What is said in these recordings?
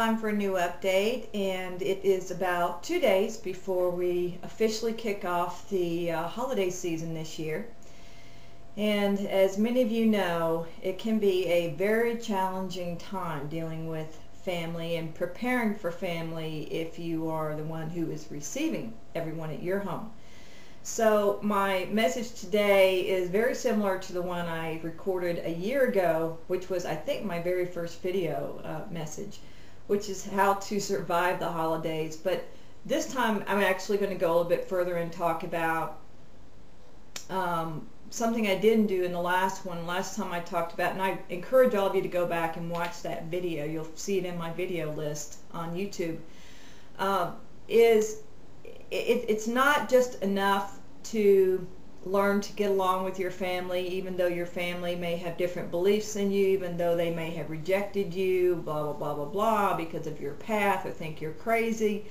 time for a new update, and it is about 2 days before we officially kick off the holiday season this year. And as many of you know, it can be a very challenging time dealing with family and preparing for family if you are the one who is receiving everyone at your home. So my message today is very similar to the one I recorded a year ago, which was, I think, my very first video message, which is how to survive the holidays. But this time I'm actually going to go a little bit further and talk about something I didn't do in the last one. Last time I talked about, and I encourage all of you to go back and watch that video. You'll see it in my video list on YouTube. It's not just enough to learn to get along with your family, even though your family may have different beliefs than you, even though they may have rejected you, blah, blah, blah, blah, blah, because of your path or think you're crazy.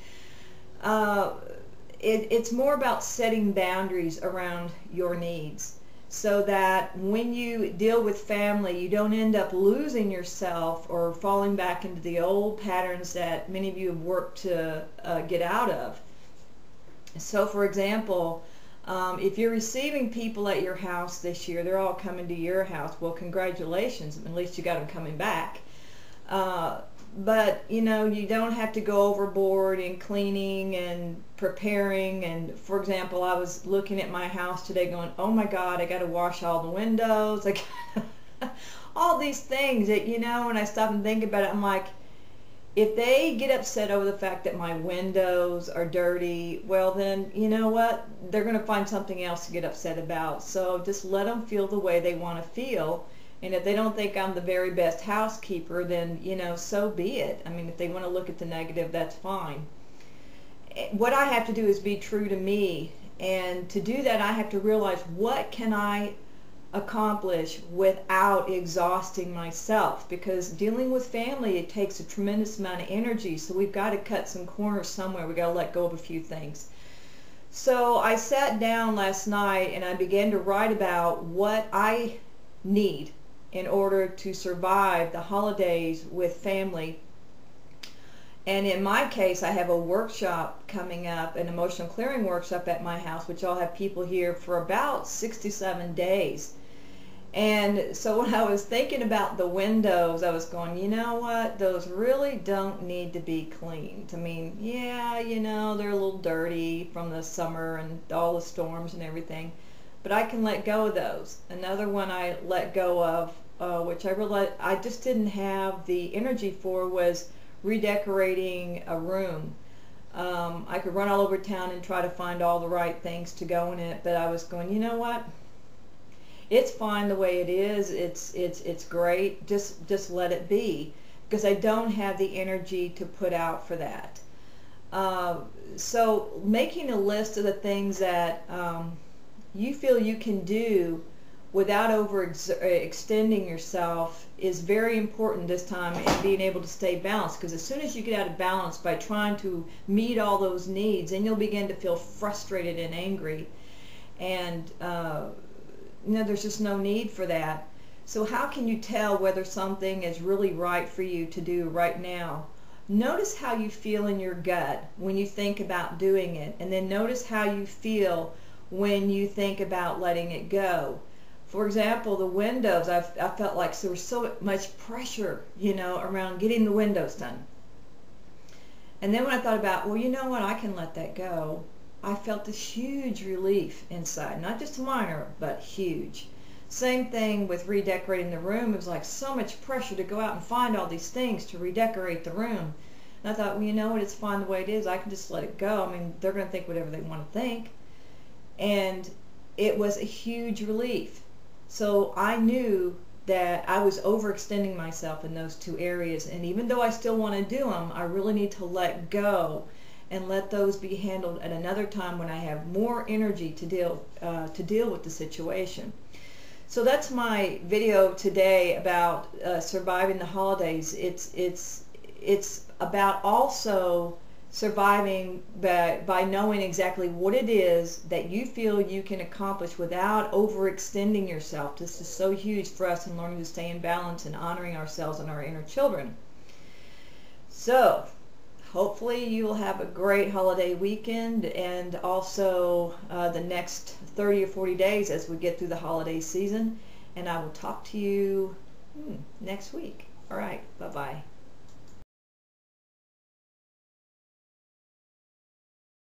It's more about setting boundaries around your needs so that when you deal with family, you don't end up losing yourself or falling back into the old patterns that many of you have worked to get out of. So, for example, if you're receiving people at your house this year, they're all coming to your house. Well, congratulations. At least you got them coming back. But, you know, you don't have to go overboard in cleaning and preparing. And, for example, I was looking at my house today going, oh, my God, I got to wash all the windows. I got all these things that, you know, when I stop and think about it, I'm like, if they get upset over the fact that my windows are dirty, well then, you know what? They're going to find something else to get upset about. So just let them feel the way they want to feel. And if they don't think I'm the very best housekeeper, then, you know, so be it. I mean, if they want to look at the negative, that's fine. What I have to do is be true to me. And to do that, I have to realize, what can I accomplish without exhausting myself? Because dealing with family, it takes a tremendous amount of energy, so we've got to cut some corners somewhere. We've got to let go of a few things. So I sat down last night and I began to write about what I need in order to survive the holidays with family. And in my case, I have a workshop coming up, an emotional clearing workshop at my house, which I'll have people here for about 67 days. And so when I was thinking about the windows, I was going, you know what, those really don't need to be cleaned. I mean, yeah, you know, they're a little dirty from the summer and all the storms and everything, but I can let go of those. Another one I let go of, which I realized I just didn't have the energy for, was redecorating a room. I could run all over town and try to find all the right things to go in it, but I was going, you know what? It's fine the way it is. It's great. Just let it be, because I don't have the energy to put out for that. So making a list of the things that you feel you can do without overextending yourself is very important this time, in being able to stay balanced. Because as soon as you get out of balance by trying to meet all those needs, then you'll begin to feel frustrated and angry, and you know, there's just no need for that. So how can you tell whether something is really right for you to do right now? Notice how you feel in your gut when you think about doing it, and then notice how you feel when you think about letting it go. For example, the windows, I felt like there was so much pressure, you know, around getting the windows done. And then when I thought about, well, you know what, I can let that go, I felt this huge relief inside. Not just minor, but huge. Same thing with redecorating the room. It was like so much pressure to go out and find all these things to redecorate the room. And I thought, well, you know what, it's fine the way it is. I can just let it go. I mean, they're going to think whatever they want to think. And it was a huge relief. So I knew that I was overextending myself in those two areas, and even though I still want to do them, I really need to let go and let those be handled at another time when I have more energy to deal with the situation. So that's my video today about surviving the holidays. It's about also surviving by knowing exactly what it is that you feel you can accomplish without overextending yourself. This is so huge for us in learning to stay in balance and honoring ourselves and our inner children. So hopefully you will have a great holiday weekend, and also the next 30 or 40 days as we get through the holiday season. And I will talk to you next week. All right, bye-bye.